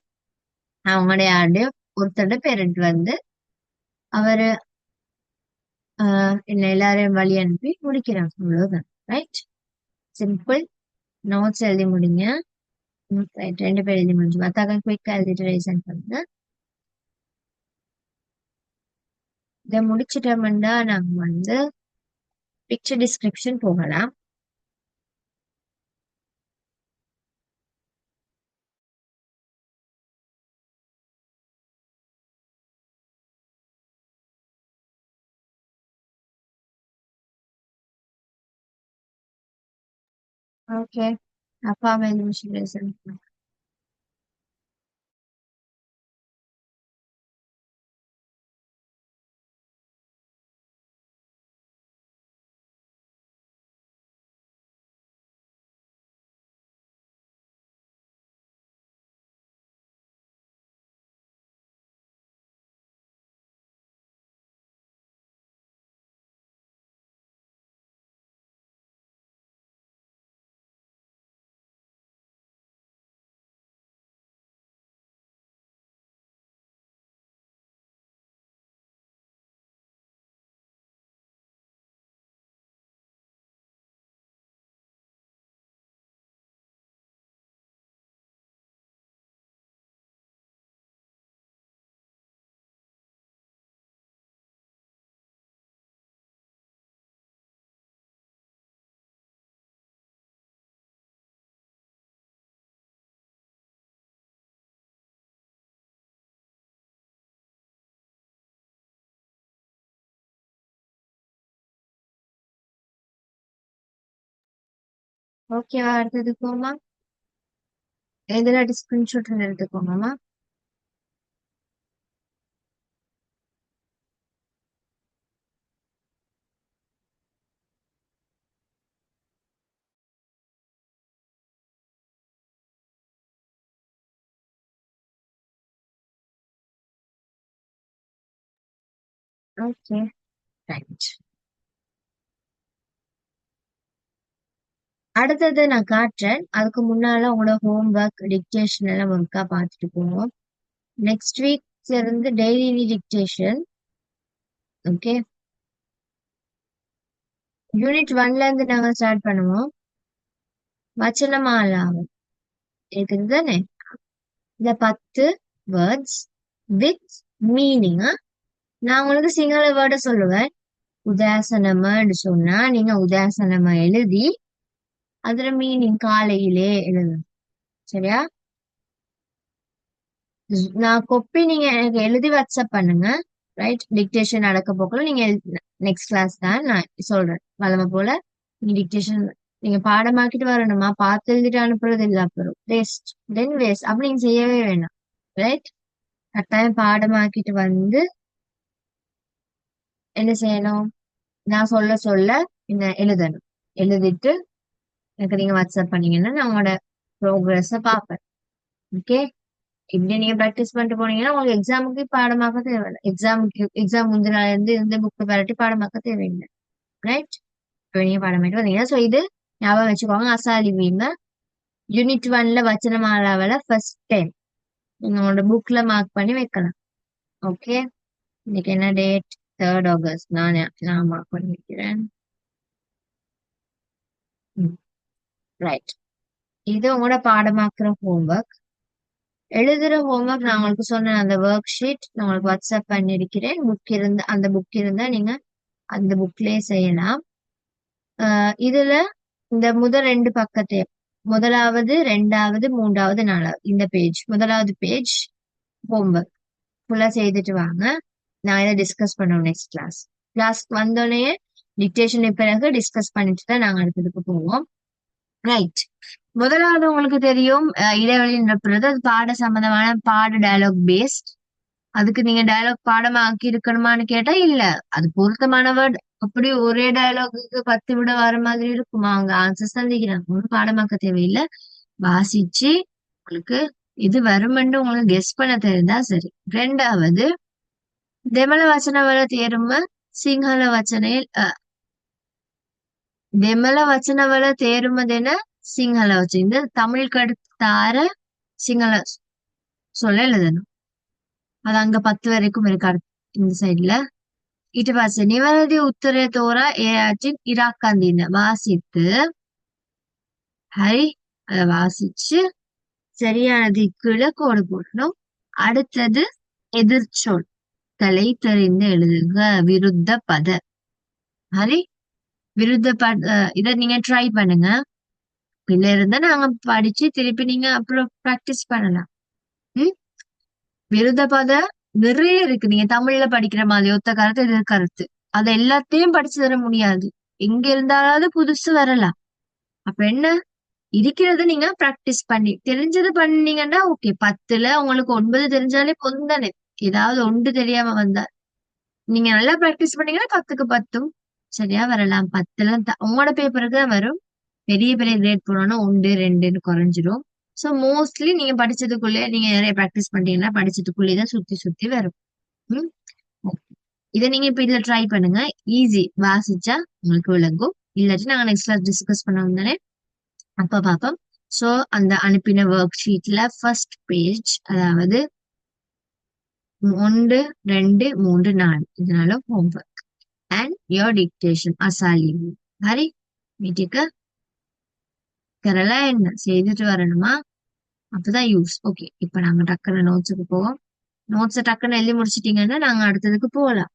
அவங்களுடைய யாருடைய ஒருத்தரோட பேரண்ட் வந்து அவரு என்ன எல்லாரையும் வழி அனுப்பி முடிக்கிறாங்க. அவ்வளவுதான். Right, simple. நோட்ஸ் எழுதி முடிங்க. ரைட், 2 பேர் எழுதி முடிஞ்சு மத்தாக்க குயிக்கா எழுதிட்டு ரைசன் பண்ணுங்க. இதை முடிச்சிட்டோம்னா நாங்க வந்து பிக்சர் டிஸ்கிரிப்ஷன் போகலாம். ஓகே, அப்பா எழுதி முடிச்சு ரைசன் பண்ணுங்க. ஓகேவா? அடுத்தது போமா. எதுல ஸ்கிரீன்ஷாட் எடுத்துக்கோங்கம்மா. Okay, right. அடுத்தது நான் காட்டுறேன். அதுக்கு முன்னால உங்களோட ஹோம்ஒர்க் டிக்டேஷன் எல்லாம் ஒர்க்கா பார்த்துட்டு போவோம். நெக்ஸ்ட் வீக் இருந்து டெய்லி டிக்டேஷன். ஓகே, யூனிட் 1ல இருந்து நாங்க ஸ்டார்ட் பண்ணுவோம். வச்சனமாலாவும் இருக்குது தானே? இந்த 10 வேர்ட்ஸ் வித் மீனிங். நான் உங்களுக்கு சிங்கள வேர்டை சொல்லுவேன். உதாசனம்னு சொன்னா நீங்க உதாசனமா எழுதி அதுல மீனிங் காலையிலே எழுதணும். சரியா? நான் கொப்பி நீங்க எனக்கு எழுதி வாட்ஸ்அப் பண்ணுங்க. ரைட், டிக்டேஷன் நடக்க போக்குள்ள நீங்க நெக்ஸ்ட் கிளாஸ் தான் நான் சொல்றேன். வளமை போல நீங்க டிக்டேஷன் நீங்க பாடமாக்கிட்டு வரணுமா, பார்த்து எழுதிட்டு அனுப்புறது இல்ல. அப்புறம் வேஸ்ட், தென் வேஸ்ட். அப்படி நீங்க செய்யவே வேணாம். ரைட், கட்டாயம் பாடமாக்கிட்டு வந்து என்ன செய்யணும், நான் சொல்ல சொல்ல இந்த எழுதணும். எழுதிட்டு எனக்கு நீங்க வாட்ஸ்அப் பண்ணீங்கன்னா நான் உங்களோட ப்ரோக்ரஸ பார்ப்பேன். ஓகே, இப்படி நீங்க ப்ராக்டிஸ் பண்ணிட்டு போனீங்கன்னா உங்களுக்கு எக்ஸாமுக்கு பாடமாக்க தேவையில்லை. எக்ஸாம் முந்தின நாள்ல இருந்து இந்த புக்கு பரட்டி பாடமாக்க தேவையில்லை. ரைட், இப்போ நீங்க பாடமாக்கிட்டு வந்தீங்கன்னா ஸோ இது ஞாபகம் வச்சுக்கோங்க. அசாலி வீம யூனிட் 1ல வச்சனமாலாவில ஃபர்ஸ்ட் டைம் உங்களோட புக்ல மார்க் பண்ணி வைக்கலாம். ஓகே, இன்னைக்கு என்ன டேட்? 3rd August. நான் மார்க் பண்ணி வைக்கிறேன். ரைட், இது உங்களோட பாடமாக்குற ஹோம்ஒர்க். எழுதுற ஹோம்ஒர்க் நான் உங்களுக்கு சொன்ன அந்த ஒர்க் ஷீட் நான் உங்களுக்கு வாட்ஸ்அப் பண்ணிருக்கிறேன். அந்த புக் இருந்தா நீங்க அந்த புக்லயே செய்யலாம். இதுல இந்த முதல் 2 பக்கத்தையும் முதலாவது 2வது 3வது 4வது இந்த பேஜ் முதலாவது பேஜ் ஹோம்ஒர்க் ஃபுல்லா செய்துட்டு வாங்க. நான் இதை டிஸ்கஸ் பண்ணுவோம் நெக்ஸ்ட் கிளாஸ்க்கு வந்தோடனே டிக்டேஷனுக்கு பிறகு டிஸ்கஸ் பண்ணிட்டு தான் நாங்க அடுத்ததுக்கு போவோம். ரைட், முதலாவது உங்களுக்கு தெரியும் இடைவெளி நிரப்புறது. அது பாட சம்பந்தமான பாட டயலாக் பேஸ்ட். அதுக்கு நீங்க டயலாக் பாடமாக்கி இருக்கணுமான்னு கேட்டா இல்ல, அது பொருத்தமான வேர்ட். அப்படி ஒரே டயலாகுக்கு 10 விட வர மாதிரி இருக்குமா? அங்க ஆன்சர்ஸ் தந்திக்கிறாங்க. ஒன்றும் பாடமாக்க தேவையில்லை. வாசிச்சு உங்களுக்கு இது வருமென்று உங்களுக்கு கெஸ் பண்ண தெரிந்தா சரி. 2வது දෙමළ වචනවල තේරුම සිංහල වචනයෙන් දෙමළ වචනවල තේරුම දෙන සිංහල වචන. இந்த தமிழ் கடுத்தார சிங்கள சொல்ல எழுதணும். அது அங்க 10 வரைக்கும் இருக்கு இந்த சைட்ல. ඊට පස්සේ නිවැරදි උත්තරය තෝරා ඒ අතින් ඉරක් අඳින්න. வாசித்து ஹரி அதை வாசிச்சு சரியான திக்குல கோடு போடணும். அடுத்தது எதிர்ச்சொற்களை தெரிந்து எழுதுங்க. விருத்த பத. ஹரி விருத்த பத இதை நீங்க ட்ரை பண்ணுங்க. பிள்ளை இருந்தா நாங்க படிச்சு திருப்பி நீங்க அப்புறம் ப்ராக்டிஸ் பண்ணலாம். ம் விருத்த பத நிறைய இருக்கு. நீங்க தமிழ்ல படிக்கிற மாதிரி ஒத்த கருத்து எதிர் கருத்து அதை எல்லாத்தையும் படிச்சு தர முடியாது. எங்க இருந்தாலாவது புதுசு வரலாம். அப்ப என்ன இருக்கிறத நீங்க பிராக்டிஸ் பண்ணி தெரிஞ்சது பண்ணீங்கன்னா ஓகே. 10ல உங்களுக்கு 9 தெரிஞ்சாலே போதும் தானே. ஏதாவது ஒன்று தெரியாம வந்தா நீங்க நல்லா பிராக்டிஸ் பண்ணீங்கன்னா 10க்கு 10ம் சரியா வரலாம். 10ல உங்களோட பேப்பருக்கு தான் வரும். பெரிய பெரிய கிரேட் போனோம்னா 1 2ன்னு குறைஞ்சிரும். ஸோ மோஸ்ட்லி நீங்க படிச்சதுக்குள்ளே நீங்க நிறைய பிராக்டிஸ் பண்ணீங்கன்னா படிச்சதுக்குள்ளேயே தான் சுத்தி சுத்தி வரும். ம் இதை நீங்க இப்ப இதுல ட்ரை பண்ணுங்க. ஈஸி. வாசிச்சா உங்களுக்கு விளங்கும். இல்லாட்டி நாங்க நெக்ஸ்ட் கிளாஸ் டிஸ்கஸ் பண்ணோம் தானே, அப்ப பார்ப்போம். சோ அந்த அனுப்பின ஒர்க் ஷீட்ல ஃபர்ஸ்ட் பேஜ், அதாவது 1 2 3 4 இதனால ஹோம்ஒர்க் அண்ட் யோர் டிக்டேஷன் அசாலிவு. ஹரி மீட்டிக்க கரெக்டா என்ன செய்துட்டு வரணுமா? அப்பதான் யூஸ். ஓகே, இப்ப நாங்க டக்குன்னு நோட்ஸுக்கு போவோம். நோட்ஸை டக்குன்னு எழுதி முடிச்சிட்டீங்கன்னா நாங்க அடுத்ததுக்கு போகலாம்.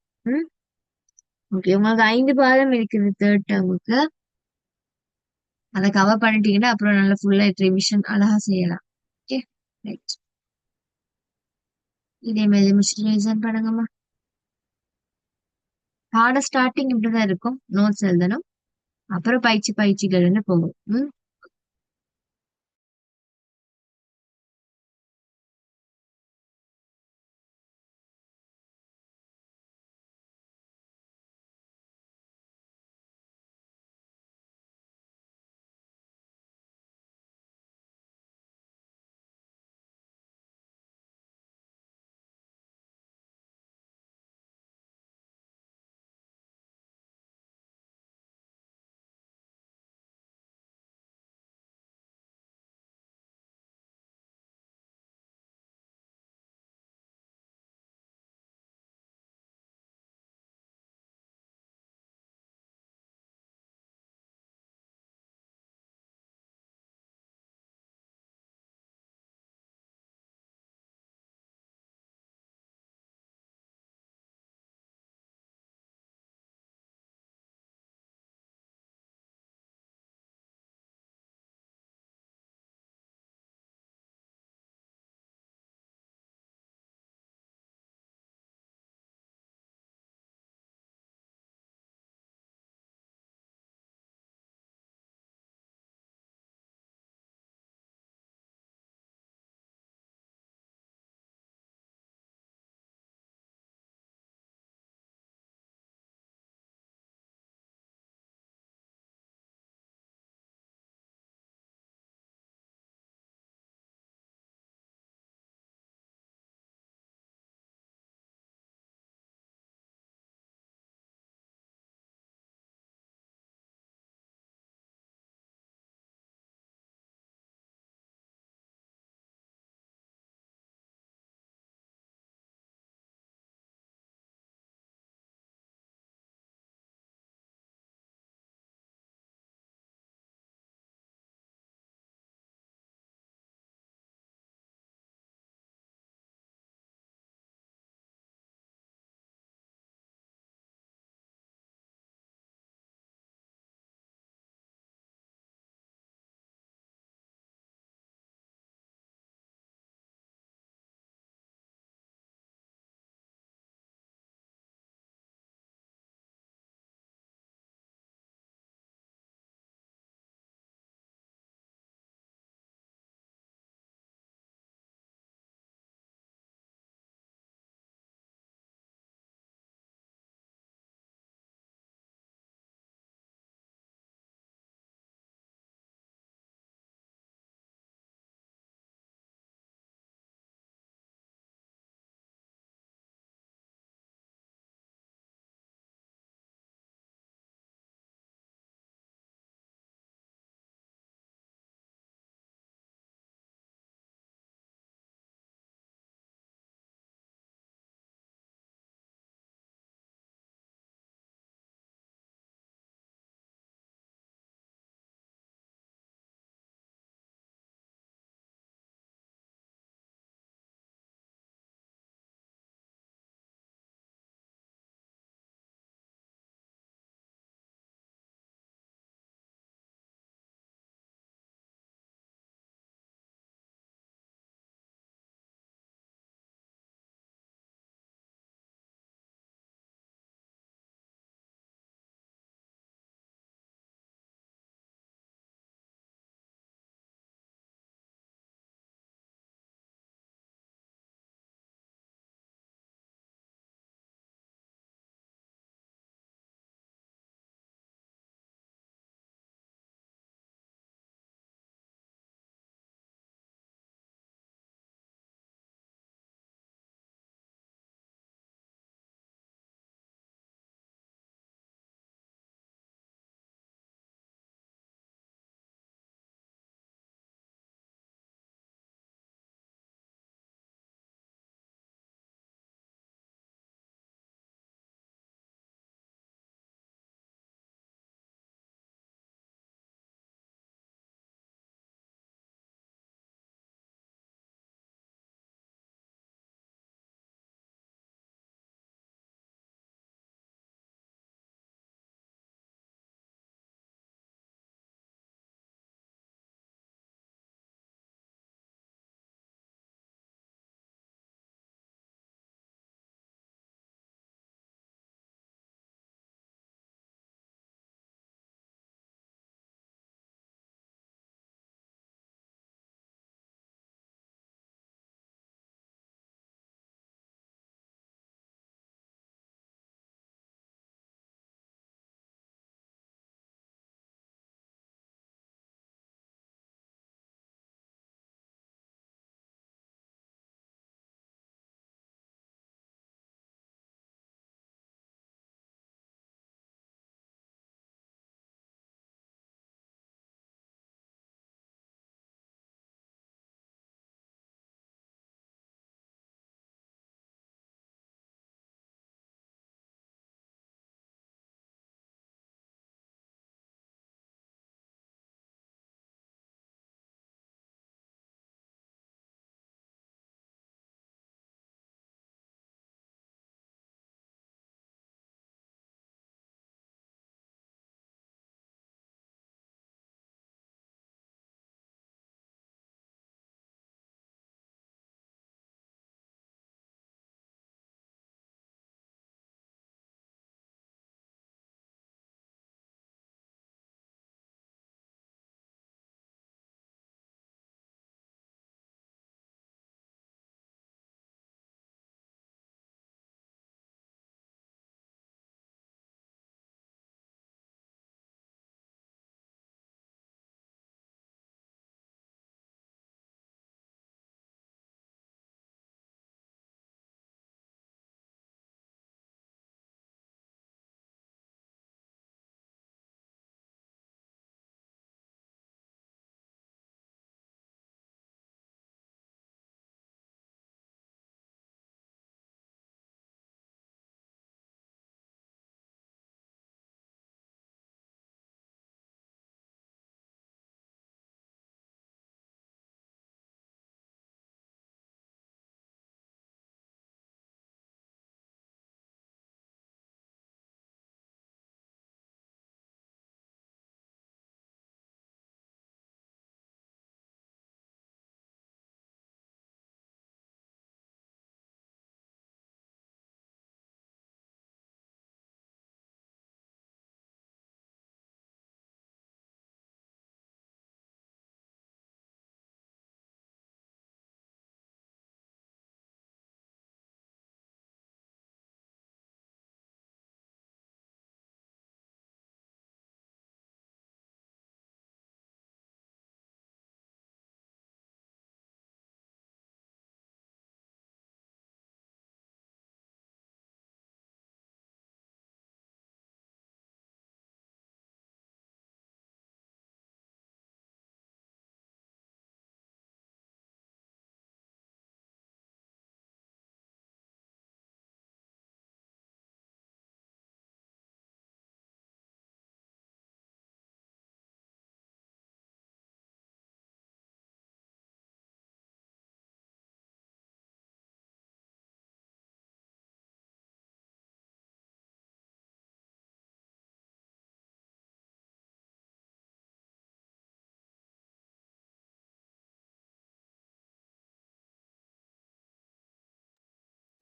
ஓகே, உங்களுக்கு 5 பாடம் இருக்குது தேர்ட் டேர்முக்கு. அதை கவர் பண்ணிட்டீங்கன்னா அப்புறம் நல்லா ஃபுல்லா ரிவிஷன் அழகா செய்யலாம். Okay right. இதே மாதிரி முடிச்சுட்டு ரிவிஷன் பண்ணுங்கம்மா. பாட ஸ்டார்டிங் இப்படிதான் இருக்கும். நோட்ஸ் எழுதணும், அப்புறம் பயிற்சிகள்னு போகும்.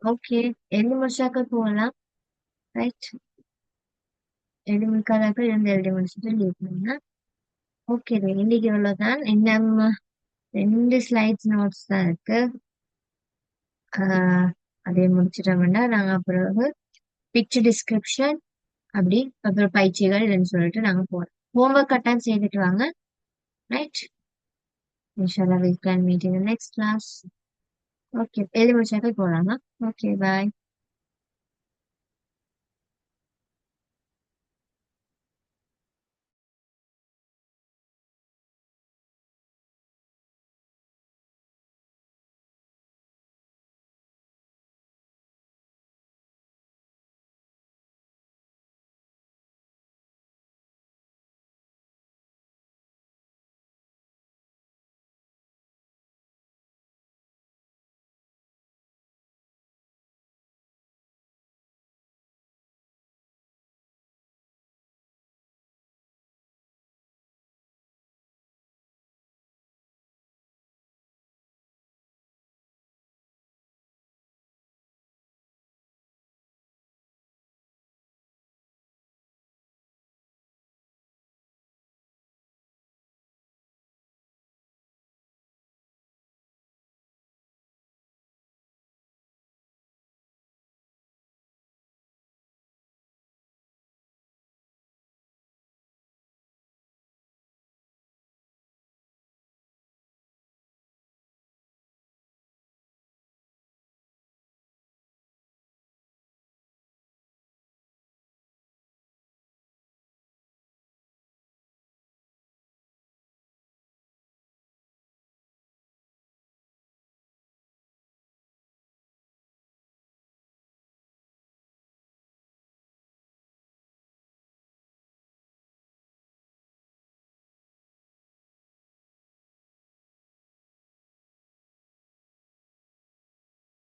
ஓகே, எழுதி முடிச்சாக்க போகலாம். ரைட், எழுதி முடிக்காதாக்கள் இருந்து எழுதி முடிச்சுட்டு லீவ் பண்ணுங்க. ஓகே, இன்னைக்கு இவ்வளவுதான். இன்னும் 2 ஸ்லைட்ஸ் நோட்ஸ் தான் இருக்கு. அதை முடிச்சிட்டோம்னா நாங்க அப்புறம் பிக்சர் டிஸ்கிரிப்ஷன் அப்படி அப்புறம் பயிற்சிகள்னு சொல்லிட்டு நாங்க போறோம். ஹோம்ஒர்க் கட்டாயம் செய்துட்டு வாங்க. ரைட், இன்ஷால்லா we can meet in the next class. Okay, எழுதி முடிச்சாக்க போலாமா? ஓகே, பாய்.